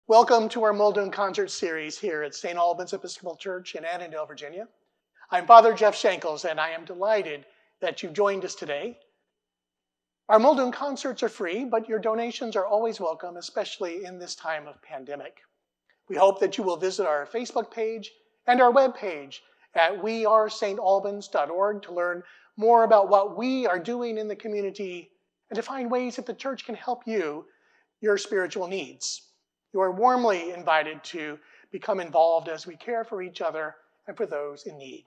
Welcome to our Muldoon concert series here at St. Albans Episcopal Church in Annandale, Virginia. I'm Father Jeff Shankles, and I am delighted that you joined us today. Our Muldoon concerts are free, but your donations are always welcome, especially in this time of pandemic. We hope that you will visit our Facebook page and our webpage at wearestalbans.org to learn more about what we are doing in the community and to find ways that the church can help your spiritual needs. You are warmly invited to become involved as we care for each other and for those in need.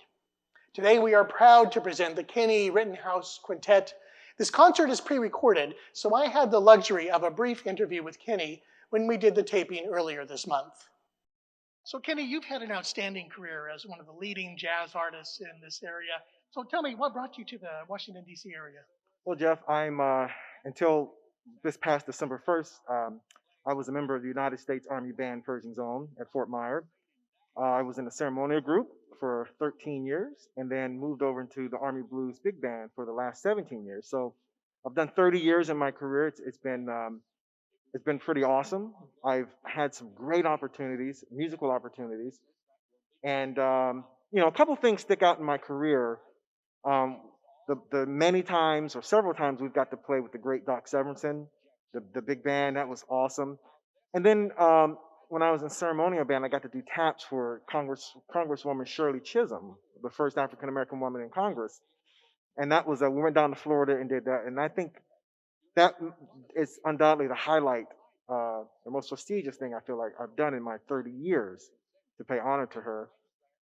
Today we are proud to present the Kenny Rittenhouse Quintet. This concert is pre-recorded, so I had the luxury of a brief interview with Kenny when we did the taping earlier this month. So Kenny, you've had an outstanding career as one of the leading jazz artists in this area. So tell me, what brought you to the Washington, D.C. area? Well, Jeff, until this past December 1st, I was a member of the United States Army Band Pershing Zone at Fort Myer. I was in the ceremonial group for 13 years and then moved over into the Army Blues Big Band for the last 17 years. So I've done 30 years in my career. It's been pretty awesome. I've had some great opportunities, musical opportunities. And, a couple things stick out in my career. The many times or several times we've got to play with the great Doc Severinsen, the big band. That was awesome. And then when I was in ceremonial band, I got to do taps for Congresswoman Shirley Chisholm, the first African American woman in Congress. And that was we went down to Florida and did that. And I think that is undoubtedly the highlight, the most prestigious thing I feel like I've done in my 30 years to pay honor to her.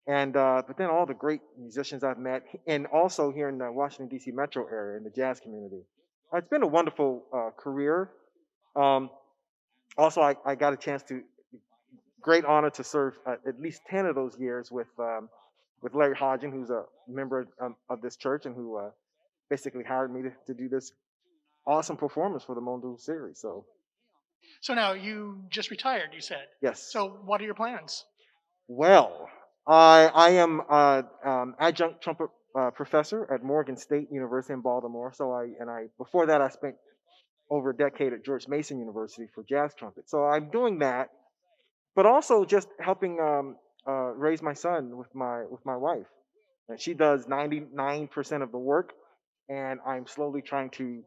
And but then all the great musicians I've met, and also here in the Washington D.C. metro area in the jazz community. It's been a wonderful career. Also, I got a chance great honor to serve at least 10 of those years with Larry Hodgin, who's a member of this church and who basically hired me to do this awesome performance for the Muldoon series. So now you just retired, you said. Yes. So what are your plans? Well, I am adjunct trumpet professor at Morgan State University in Baltimore. Before that I spent over a decade at George Mason University for jazz trumpet. So I'm doing that, but also just helping raise my son with my wife. And she does 99% of the work, and I'm slowly trying to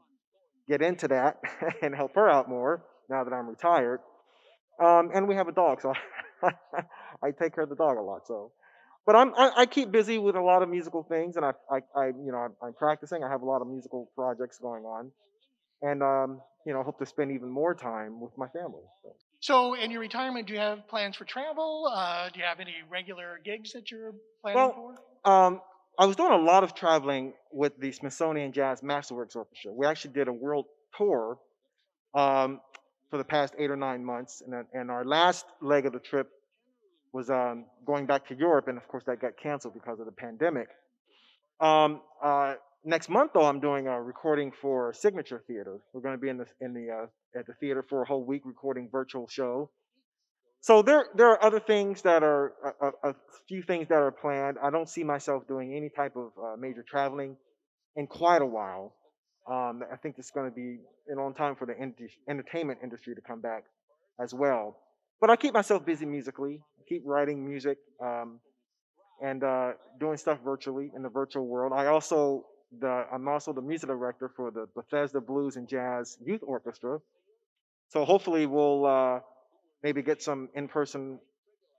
get into that and help her out more now that I'm retired. And we have a dog, so I take care of the dog a lot. But I keep busy with a lot of musical things, and I'm practicing. I have a lot of musical projects going on, and hope to spend even more time with my family. So in your retirement, do you have plans for travel? Do you have any regular gigs that you're planning for? I was doing a lot of traveling with the Smithsonian Jazz Masterworks Orchestra. We actually did a world tour for the past 8 or 9 months, and our last leg of the trip was going back to Europe, and of course that got canceled because of the pandemic. Next month, though, I'm doing a recording for Signature Theater. We're going to be at the theater for a whole week recording virtual show. So there are other things that are a few things that are planned. I don't see myself doing any type of major traveling in quite a while. I think it's going to be on time for the entertainment industry to come back as well. But I keep myself busy musically. I keep writing music and doing stuff virtually in the virtual world. I'm also the music director for the Bethesda Blues and Jazz Youth Orchestra. So hopefully we'll maybe get some in-person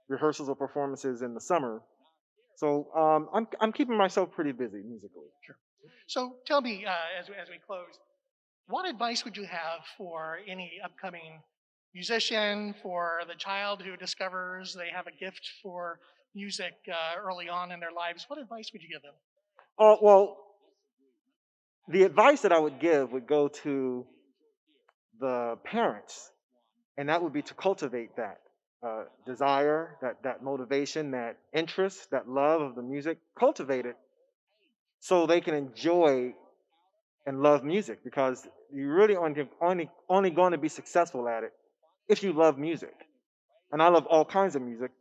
rehearsals or performances in the summer. So I'm keeping myself pretty busy musically. Sure. So tell me, as we close, what advice would you have for any upcoming musician, for the child who discovers they have a gift for music early on in their lives? What advice would you give them? Well, the advice that I would give would go to the parents, and that would be to cultivate that desire, that motivation, that interest, that love of the music. Cultivate it so they can enjoy and love music, because you're really only going to be successful at it if you love music. And I love all kinds of music.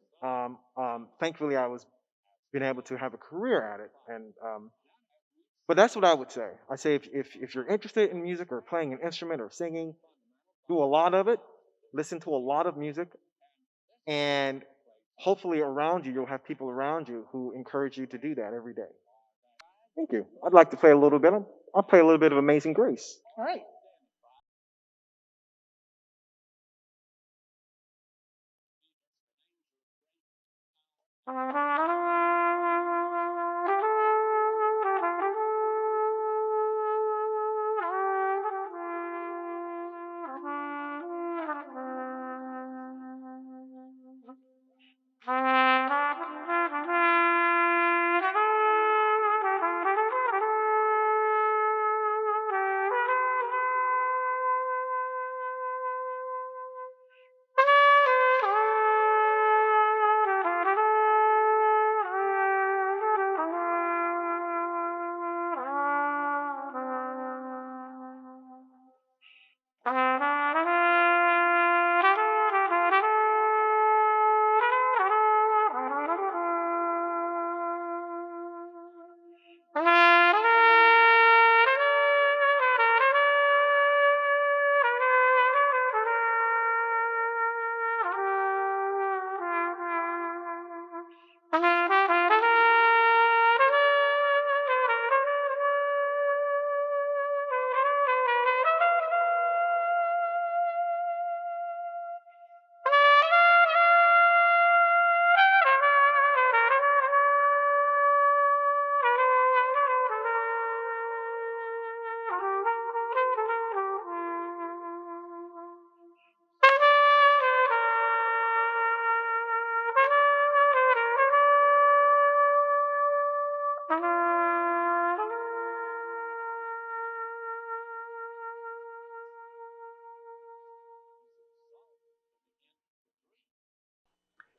Thankfully, I was been able to have a career at it, and but that's what I would say. I say if you're interested in music or playing an instrument or singing, do a lot of it. Listen to a lot of music. And hopefully around you, you'll have people around you who encourage you to do that every day. Thank you. I'd like to play a little bit. I'll play a little bit of Amazing Grace. All right.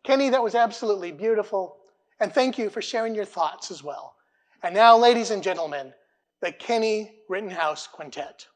Kenny, that was absolutely beautiful. And thank you for sharing your thoughts as well. And now, ladies and gentlemen, the Kenny Rittenhouse Quintet.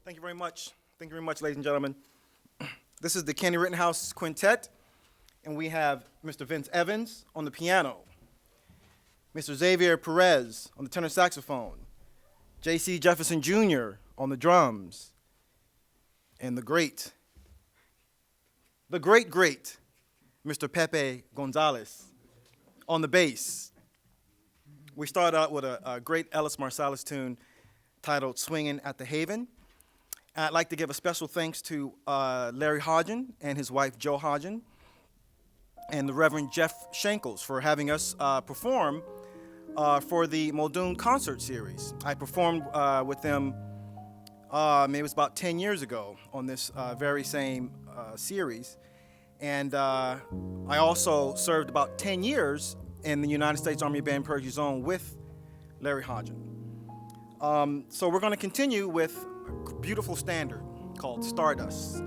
Thank you very much. Thank you very much, ladies and gentlemen. This is the Kenny Rittenhouse Quintet, and we have Mr. Vince Evans on the piano, Mr. Xavier Perez on the tenor saxophone, J.C. Jefferson Jr. on the drums, and the great, Mr. Pepe Gonzalez on the bass. We start out with a great Ellis Marsalis tune titled Swingin' at the Haven. I'd like to give a special thanks to Larry Hodgen and his wife Jo Hodgen and the Reverend Jeff Shankles for having us perform for the Muldoon concert series. I performed with them maybe it was about 10 years ago on this very same series. And I also served about 10 years in the United States Army Band Pershing Zone with Larry Hodgen. So we're going to continue with a beautiful standard called Stardust.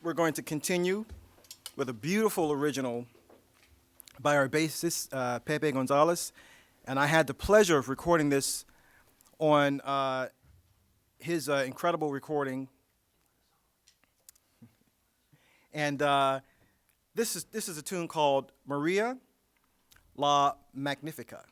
we're going to continue with a beautiful original by our bassist, Pepe Gonzalez. And I had the pleasure of recording this on his incredible recording. And this is a tune called Maria La Magnifica.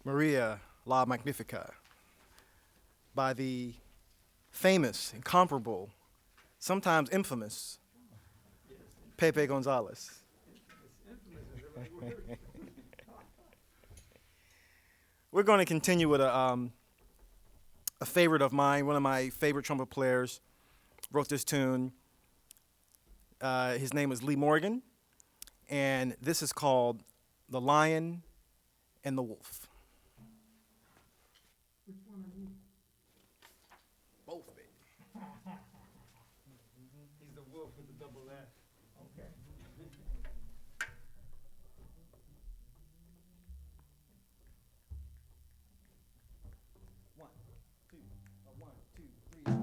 Maria La Magnifica by the famous, incomparable, sometimes infamous Pepe Gonzalez. We're going to continue with a favorite of mine. One of my favorite trumpet players wrote this tune. His name is Lee Morgan, and this is called The Lion and the Wolf. Both, baby. He's the wolf with the double F. Okay. One, two, three.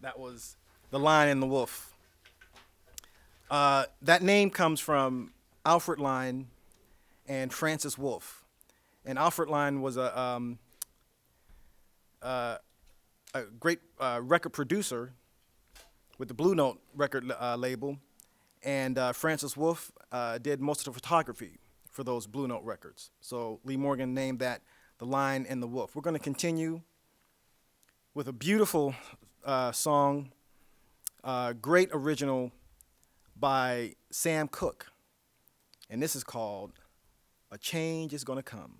That was The Lion and the Wolf. That name comes from Alfred Lion and Francis Wolff. And Alfred Lion was a great record producer with the Blue Note record label, and Francis Wolff did most of the photography for those Blue Note records. So Lee Morgan named that The Lion and the Wolf. We're going to continue with a beautiful song, great original by Sam Cooke, and this is called A Change Is Gonna Come.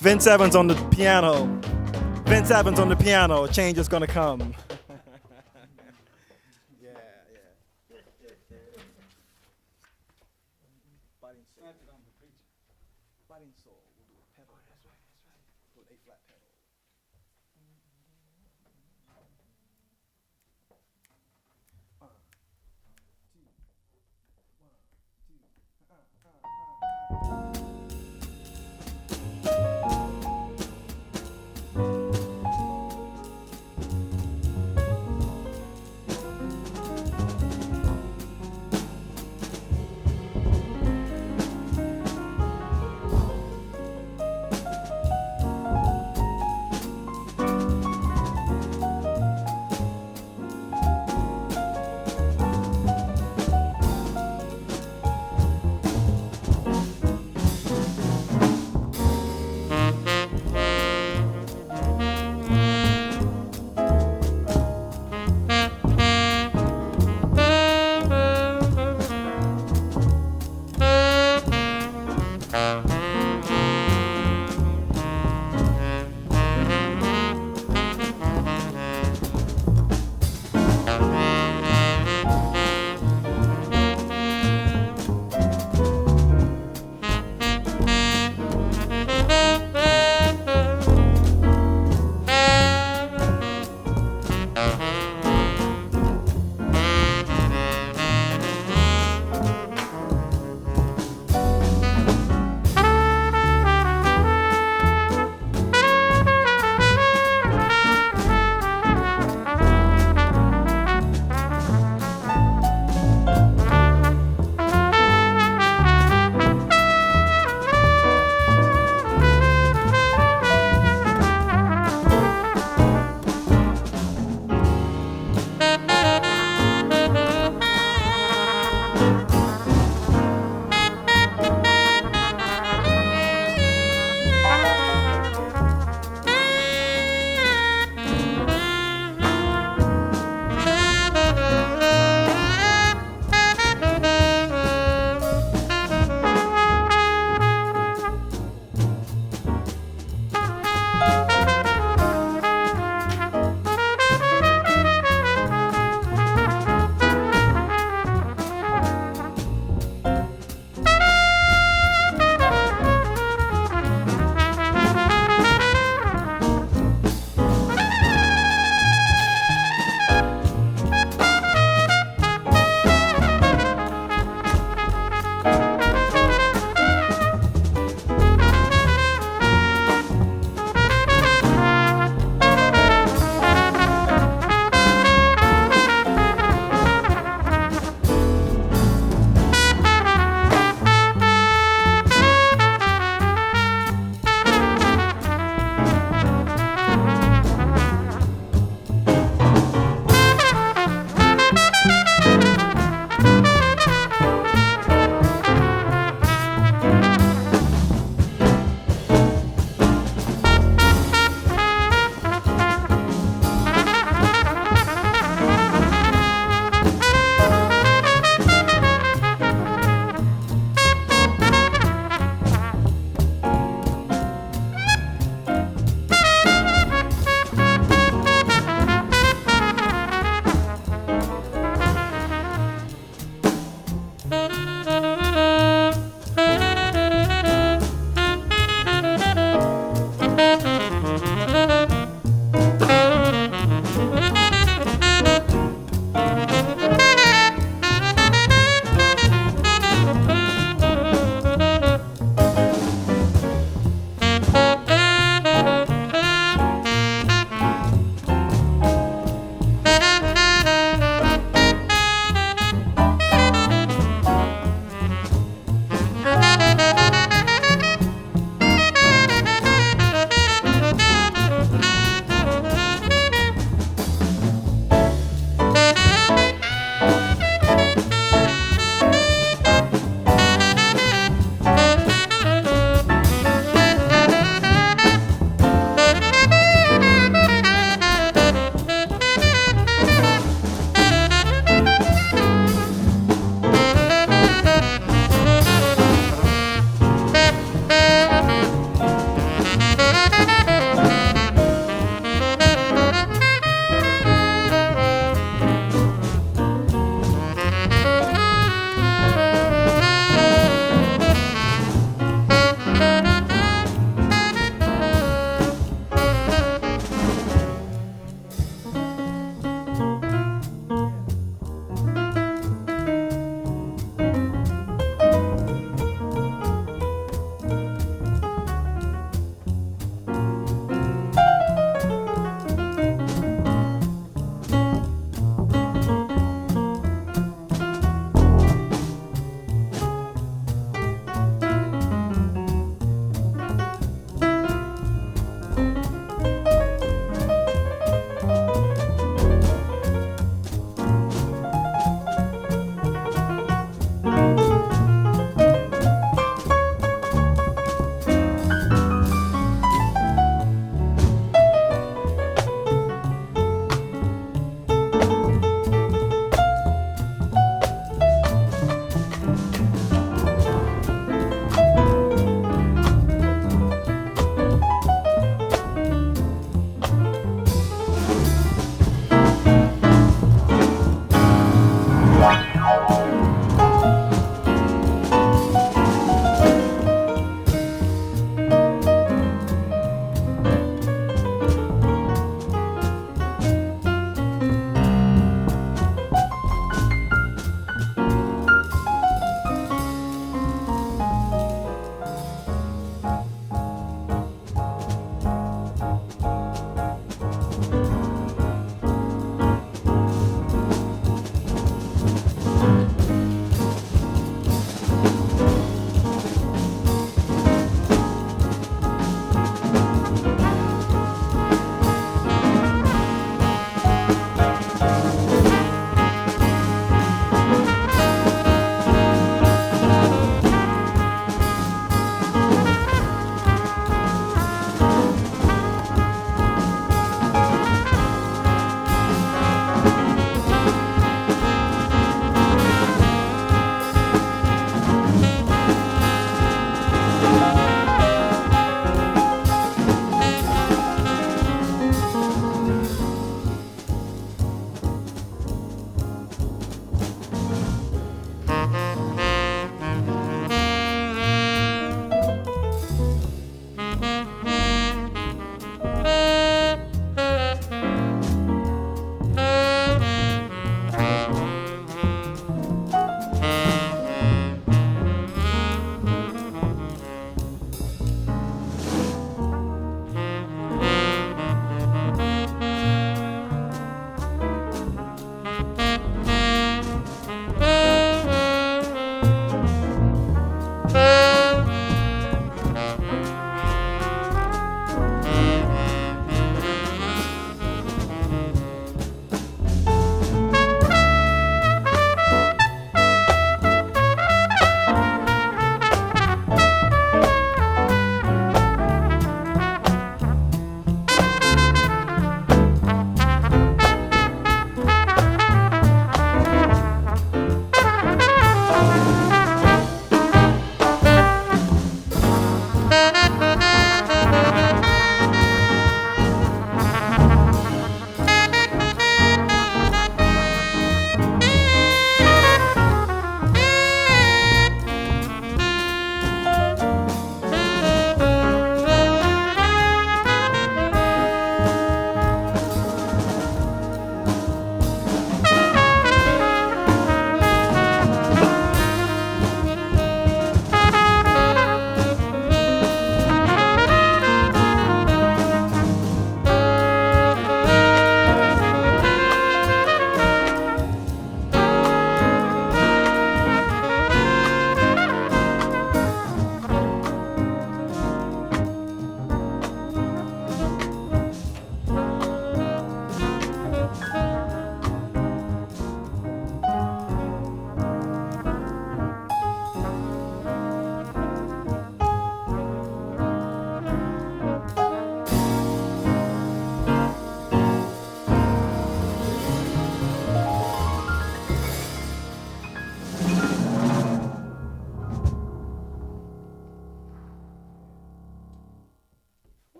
Vince Evans on the piano. Vince Evans on the piano. Change is gonna come.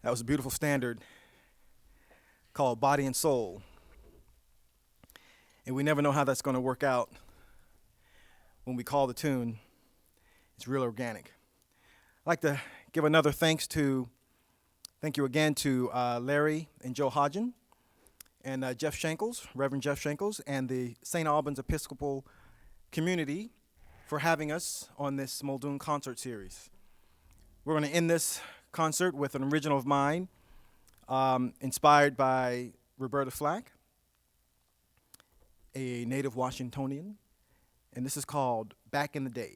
That was a beautiful standard called Body and Soul. And we never know how that's going to work out when we call the tune. It's real organic. I'd like to give another thank you again to Larry and Joe Hodgen and Jeff Shankles, Reverend Jeff Shankles, and the St. Albans Episcopal community for having us on this Muldoon concert series. We're going to end this concert with an original of mine, inspired by Roberta Flack, a native Washingtonian, and this is called Back in the Day.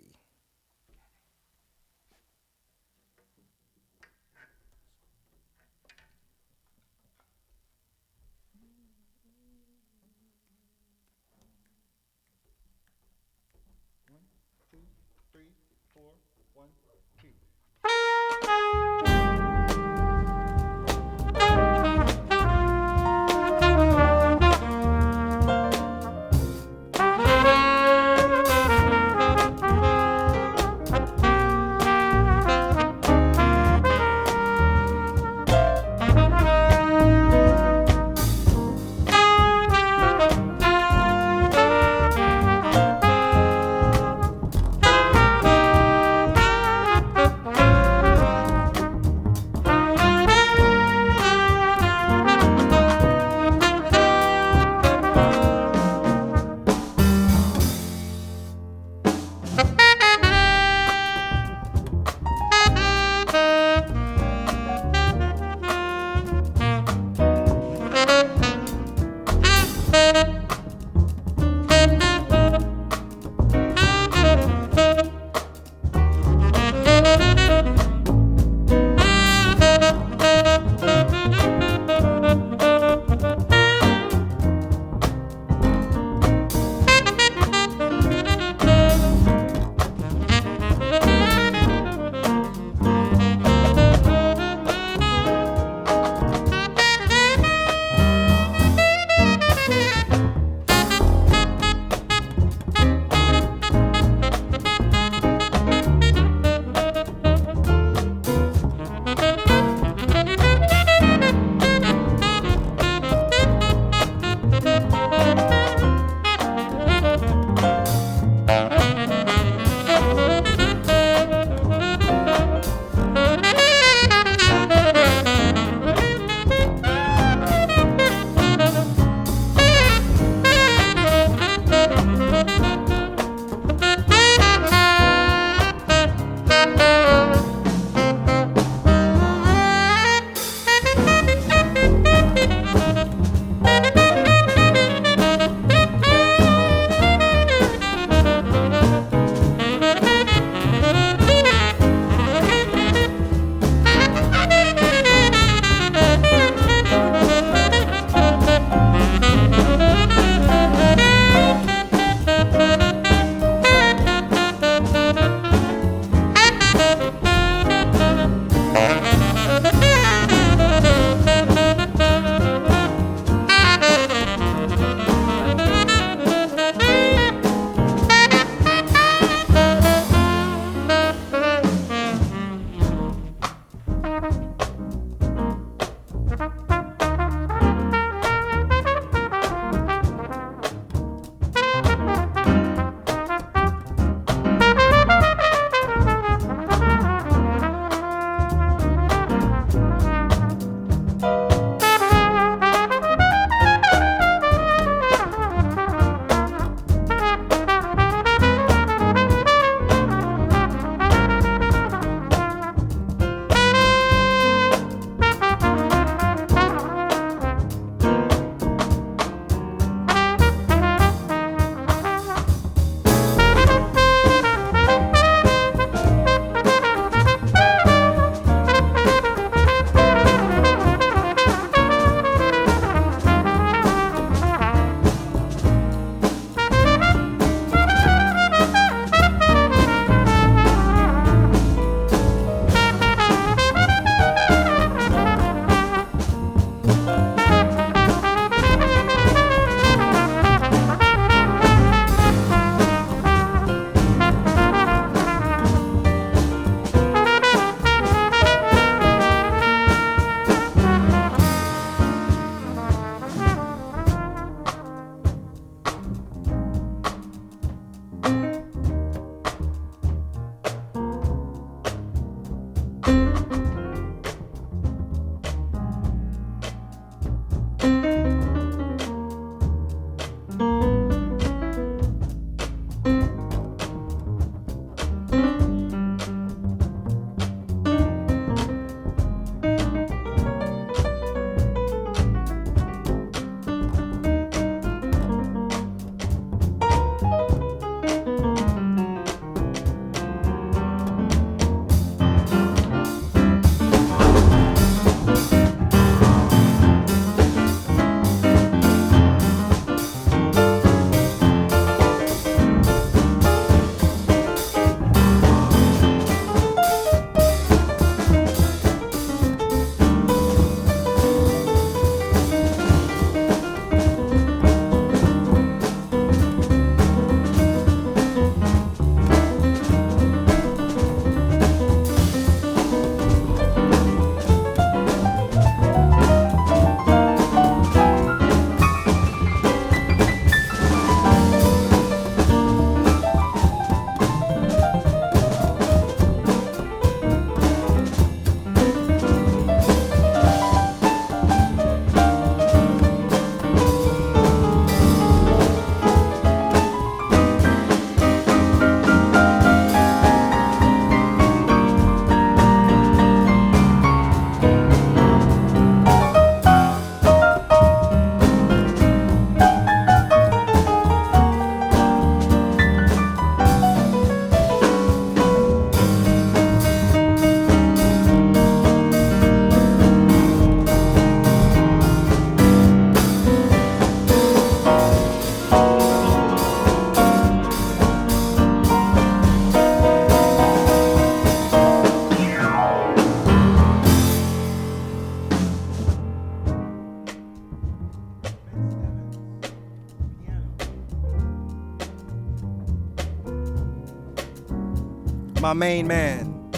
my main man,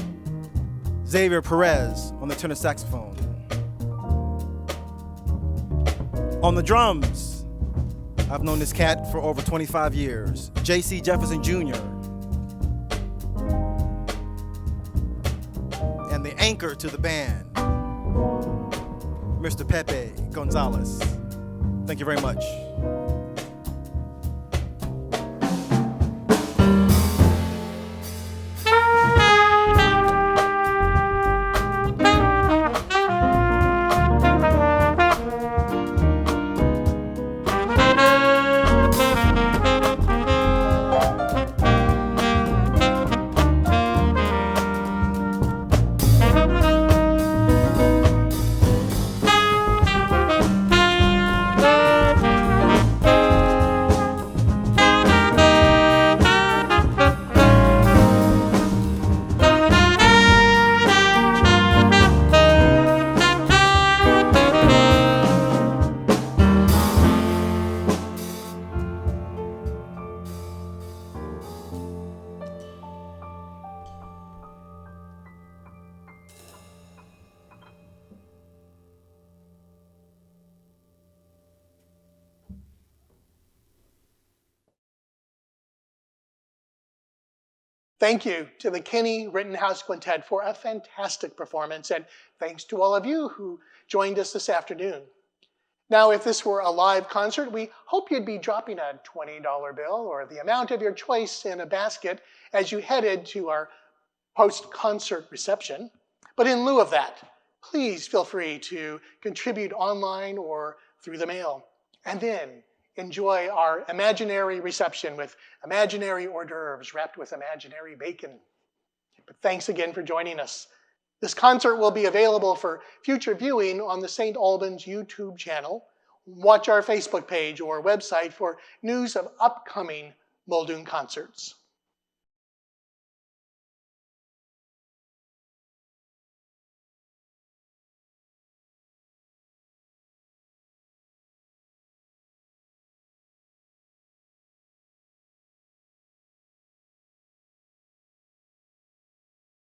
Xavier Perez, on the tenor saxophone. On the drums, I've known this cat for over 25 years, J.C. Jefferson Jr. And the anchor to the band, Mr. Pepe Gonzalez. Thank you very much. Thank you to the Kinney Rittenhouse Quintet for a fantastic performance, and thanks to all of you who joined us this afternoon. Now, if this were a live concert, we hope you'd be dropping a $20 bill or the amount of your choice in a basket as you headed to our post-concert reception. But in lieu of that, please feel free to contribute online or through the mail. And then enjoy our imaginary reception with imaginary hors d'oeuvres wrapped with imaginary bacon. But thanks again for joining us. This concert will be available for future viewing on the St. Albans YouTube channel. Watch our Facebook page or website for news of upcoming Muldoon concerts.